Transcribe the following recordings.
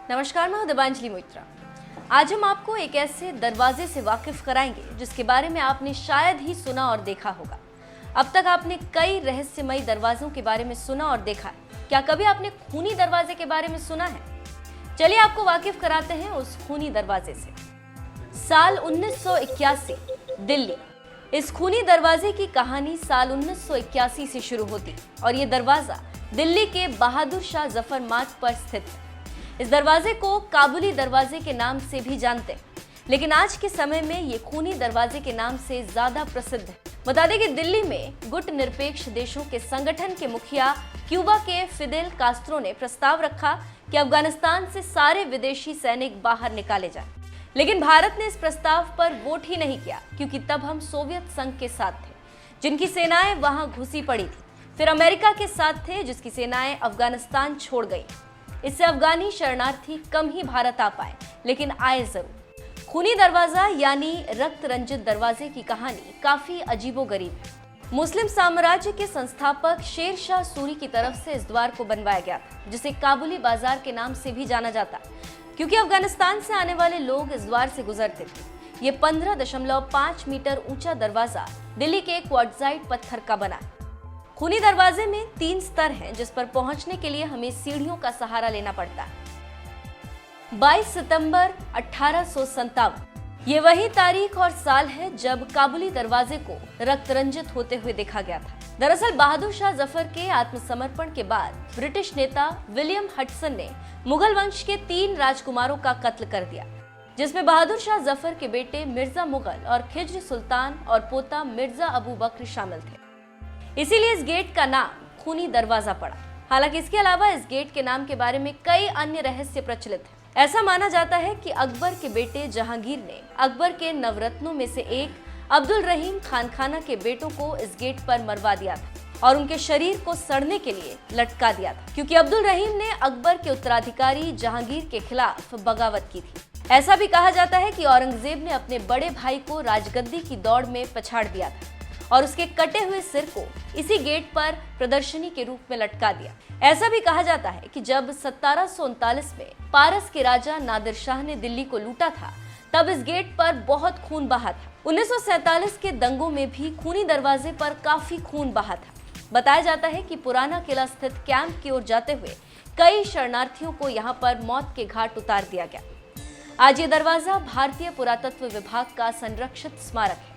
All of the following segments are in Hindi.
नमस्कार, मैं हूं दिबांजलि मोइत्रा। आज हम आपको एक ऐसे दरवाजे से वाकिफ कराएंगे जिसके बारे में आपने शायद ही सुना और देखा होगा। अब तक आपने कई रहस्यमयी दरवाजों के बारे में सुना और देखा है। क्या कभी आपने खूनी दरवाजे के बारे में सुना है? चलिए आपको वाकिफ कराते हैं उस खूनी दरवाजे से। साल 1981, दिल्ली। इस खूनी दरवाजे की कहानी साल 1981 से शुरू होती और ये दरवाजा दिल्ली के बहादुर शाह जफर मार्ग पर स्थित है। इस दरवाजे को काबुली दरवाजे के नाम से भी जानते हैं, लेकिन आज के समय में ये खूनी दरवाजे के नाम से ज्यादा प्रसिद्ध है। बता दें कि दिल्ली में गुट निरपेक्ष देशों के संगठन के मुखिया क्यूबा के फिदेल कास्त्रो ने प्रस्ताव रखा कि अफगानिस्तान से सारे विदेशी सैनिक बाहर निकाले जाएं। लेकिन भारत ने इस प्रस्ताव पर वोट ही नहीं किया, क्योंकि तब हम सोवियत संघ के साथ थे, जिनकी सेनाएं वहां घुसी पड़ी थी। फिर अमेरिका के साथ थे, जिसकी सेनाएं अफगानिस्तान छोड़ गई। इससे अफगानी शरणार्थी कम ही भारत आ पाए, लेकिन आए जरूर। खूनी दरवाजा यानी रक्त रंजित दरवाजे की कहानी काफी अजीबोगरीब है। मुस्लिम साम्राज्य के संस्थापक शेर शाह सूरी की तरफ से इस द्वार को बनवाया गया था, जिसे काबुली बाजार के नाम से भी जाना जाता, क्योंकि अफगानिस्तान से आने वाले लोग इस द्वार से गुजरते थे। ये 15.5 मीटर ऊंचा दरवाजा दिल्ली के क्वार्ट्जाइट पत्थर का बना है। खूनी दरवाजे में 3 स्तर हैं, जिस पर पहुंचने के लिए हमें सीढ़ियों का सहारा लेना पड़ता है। 22 सितंबर 1857, ये वही तारीख और साल है जब काबुली दरवाजे को रक्त रंजित होते हुए देखा गया था। दरअसल बहादुर शाह जफर के आत्मसमर्पण के बाद ब्रिटिश नेता विलियम हडसन ने मुगल वंश के 3 राजकुमारों का कत्ल कर दिया, जिसमें बहादुर शाह जफर के बेटे मिर्जा मुगल और खिज्र सुल्तान और पोता मिर्जा अबू बकर शामिल थे। इसीलिए इस गेट का नाम खूनी दरवाजा पड़ा। हालांकि इसके अलावा इस गेट के नाम के बारे में कई अन्य रहस्य प्रचलित हैं। ऐसा माना जाता है कि अकबर के बेटे जहांगीर ने अकबर के नवरत्नों में से एक अब्दुल रहीम खानखाना के बेटों को इस गेट पर मरवा दिया था और उनके शरीर को सड़ने के लिए लटका दिया था, क्योंकि अब्दुल रहीम ने अकबर के उत्तराधिकारी जहांगीर के खिलाफ बगावत की थी। ऐसा भी कहा जाता है कि औरंगजेब ने अपने बड़े भाई को राजगद्दी की दौड़ में पछाड़ दिया था और उसके कटे हुए सिर को इसी गेट पर प्रदर्शनी के रूप में लटका दिया। ऐसा भी कहा जाता है कि जब 1739 में पारस के राजा नादिर शाह ने दिल्ली को लूटा था, तब इस गेट पर बहुत खून बहा था। 1947 के दंगों में भी खूनी दरवाजे पर काफी खून बहा था। बताया जाता है कि पुराना किला स्थित कैंप की ओर जाते हुए कई शरणार्थियों को यहाँ पर मौत के घाट उतार दिया गया। आज ये दरवाजा भारतीय पुरातत्व विभाग का संरक्षित स्मारक है।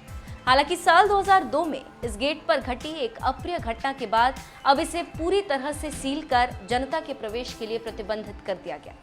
हालांकि साल 2002 में इस गेट पर घटी एक अप्रिय घटना के बाद अब इसे पूरी तरह से सील कर जनता के प्रवेश के लिए प्रतिबंधित कर दिया गया।